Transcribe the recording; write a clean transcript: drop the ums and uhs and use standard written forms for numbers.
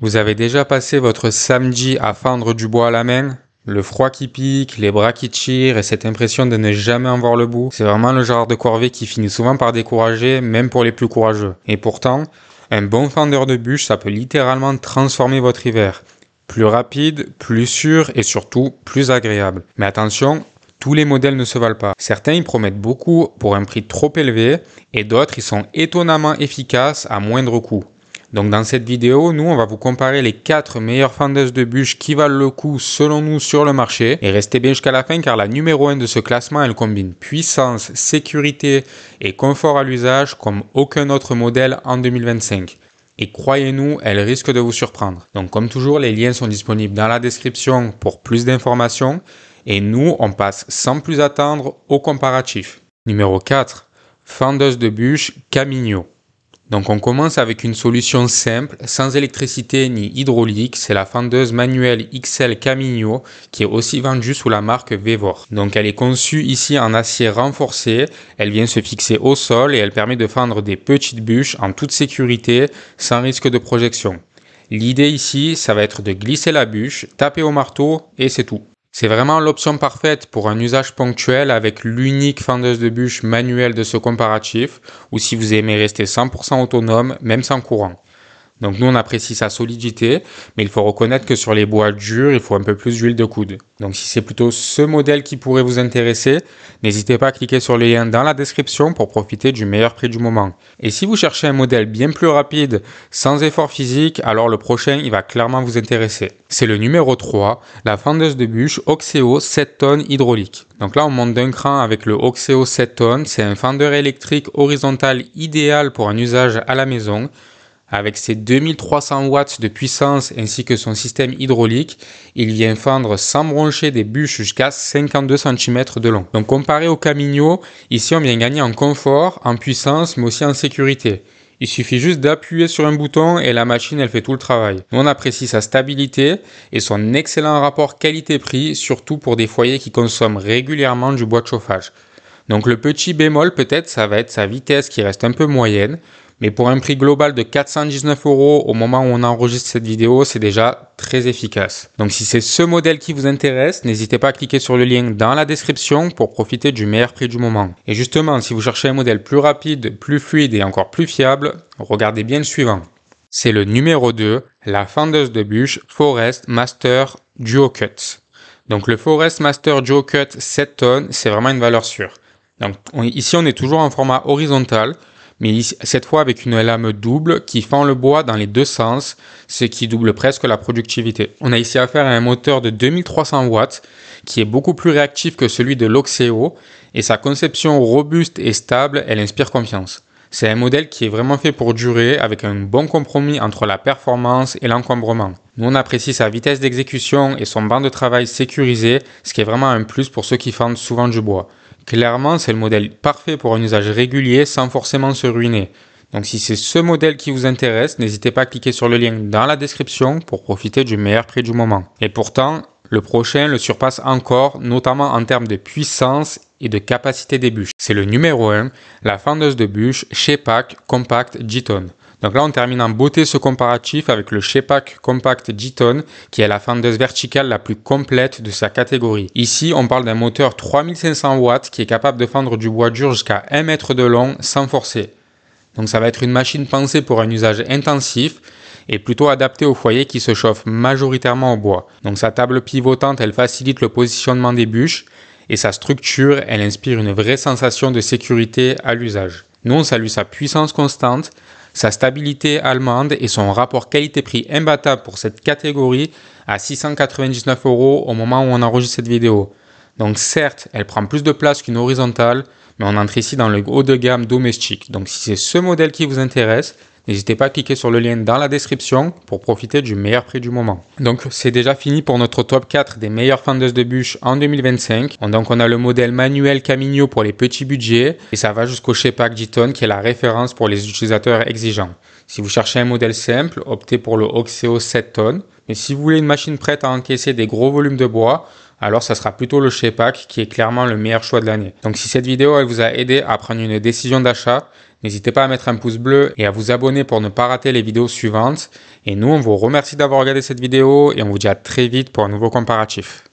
Vous avez déjà passé votre samedi à fendre du bois à la main? Le froid qui pique, les bras qui tirent et cette impression de ne jamais en voir le bout, c'est vraiment le genre de corvée qui finit souvent par décourager, même pour les plus courageux. Et pourtant, un bon fendeur de bûches, ça peut littéralement transformer votre hiver. Plus rapide, plus sûr et surtout plus agréable. Mais attention, tous les modèles ne se valent pas. Certains y promettent beaucoup pour un prix trop élevé et d'autres ils sont étonnamment efficaces à moindre coût. Donc dans cette vidéo, nous on va vous comparer les 4 meilleures fendeuses de bûches qui valent le coup selon nous sur le marché. Et restez bien jusqu'à la fin car la numéro 1 de ce classement, elle combine puissance, sécurité et confort à l'usage comme aucun autre modèle en 2025. Et croyez-nous, elle risque de vous surprendre. Donc comme toujours, les liens sont disponibles dans la description pour plus d'informations. Et nous, on passe sans plus attendre au comparatif. Numéro 4, fendeuse de bûches Camino. Donc on commence avec une solution simple, sans électricité ni hydraulique, c'est la fendeuse manuelle XL Camino qui est aussi vendue sous la marque Vevor. Donc elle est conçue ici en acier renforcé, elle vient se fixer au sol et elle permet de fendre des petites bûches en toute sécurité, sans risque de projection. L'idée ici, ça va être de glisser la bûche, taper au marteau et c'est tout. C'est vraiment l'option parfaite pour un usage ponctuel avec l'unique fendeuse de bûches manuelle de ce comparatif ou si vous aimez rester 100% autonome, même sans courant. Donc nous on apprécie sa solidité, mais il faut reconnaître que sur les bois durs, il faut un peu plus d'huile de coude. Donc si c'est plutôt ce modèle qui pourrait vous intéresser, n'hésitez pas à cliquer sur le lien dans la description pour profiter du meilleur prix du moment. Et si vous cherchez un modèle bien plus rapide, sans effort physique, alors le prochain il va clairement vous intéresser. C'est le numéro 3, la fendeuse de bûches Oxeo 7 tonnes hydraulique. Donc là on monte d'un cran avec le Oxeo 7 tonnes, c'est un fendeur électrique horizontal idéal pour un usage à la maison. Avec ses 2300 watts de puissance ainsi que son système hydraulique, il vient fendre sans broncher des bûches jusqu'à 52 cm de long. Donc comparé au Camino, ici on vient gagner en confort, en puissance mais aussi en sécurité. Il suffit juste d'appuyer sur un bouton et la machine elle fait tout le travail. Nous on apprécie sa stabilité et son excellent rapport qualité-prix, surtout pour des foyers qui consomment régulièrement du bois de chauffage. Donc le petit bémol peut-être ça va être sa vitesse qui reste un peu moyenne. Mais pour un prix global de 419 € au moment où on enregistre cette vidéo, c'est déjà très efficace. Donc si c'est ce modèle qui vous intéresse, n'hésitez pas à cliquer sur le lien dans la description pour profiter du meilleur prix du moment. Et justement, si vous cherchez un modèle plus rapide, plus fluide et encore plus fiable, regardez bien le suivant. C'est le numéro 2, la fendeuse de bûches Forest Master Duo Cut. Donc le Forest Master Duo Cut 7 tonnes, c'est vraiment une valeur sûre. Donc ici on est toujours en format horizontal, mais cette fois avec une lame double qui fend le bois dans les deux sens, ce qui double presque la productivité. On a ici affaire à un moteur de 2300 watts qui est beaucoup plus réactif que celui de l'Oxeo et sa conception robuste et stable, elle inspire confiance. C'est un modèle qui est vraiment fait pour durer avec un bon compromis entre la performance et l'encombrement. Nous on apprécie sa vitesse d'exécution et son banc de travail sécurisé, ce qui est vraiment un plus pour ceux qui fendent souvent du bois. Clairement, c'est le modèle parfait pour un usage régulier sans forcément se ruiner. Donc si c'est ce modèle qui vous intéresse, n'hésitez pas à cliquer sur le lien dans la description pour profiter du meilleur prix du moment. Et pourtant, le prochain le surpasse encore, notamment en termes de puissance et de capacité des bûches. C'est le numéro 1, la fendeuse de bûches Shepak Compact G-Tone. Donc là, on termine en beauté ce comparatif avec le Shepak Compact G-Tone, qui est la fendeuse verticale la plus complète de sa catégorie. Ici, on parle d'un moteur 3500 watts qui est capable de fendre du bois dur jusqu'à 1 mètre de long sans forcer. Donc ça va être une machine pensée pour un usage intensif et plutôt adaptée aux foyers qui se chauffent majoritairement au bois. Donc sa table pivotante, elle facilite le positionnement des bûches et sa structure, elle inspire une vraie sensation de sécurité à l'usage. Nous, on salue sa puissance constante, sa stabilité allemande et son rapport qualité-prix imbattable pour cette catégorie à 699 € au moment où on enregistre cette vidéo. Donc certes, elle prend plus de place qu'une horizontale, mais on entre ici dans le haut de gamme domestique. Donc si c'est ce modèle qui vous intéresse, n'hésitez pas à cliquer sur le lien dans la description pour profiter du meilleur prix du moment. Donc c'est déjà fini pour notre top 4 des meilleures fendeuses de bûches en 2025. Donc on a le modèle manuel Camino pour les petits budgets et ça va jusqu'au Shepak G-Tone qui est la référence pour les utilisateurs exigeants. Si vous cherchez un modèle simple, optez pour le Oxeo 7 tonnes. Mais si vous voulez une machine prête à encaisser des gros volumes de bois, alors ça sera plutôt le Shape-Pack qui est clairement le meilleur choix de l'année. Donc si cette vidéo elle vous a aidé à prendre une décision d'achat, n'hésitez pas à mettre un pouce bleu et à vous abonner pour ne pas rater les vidéos suivantes. Et nous, on vous remercie d'avoir regardé cette vidéo et on vous dit à très vite pour un nouveau comparatif.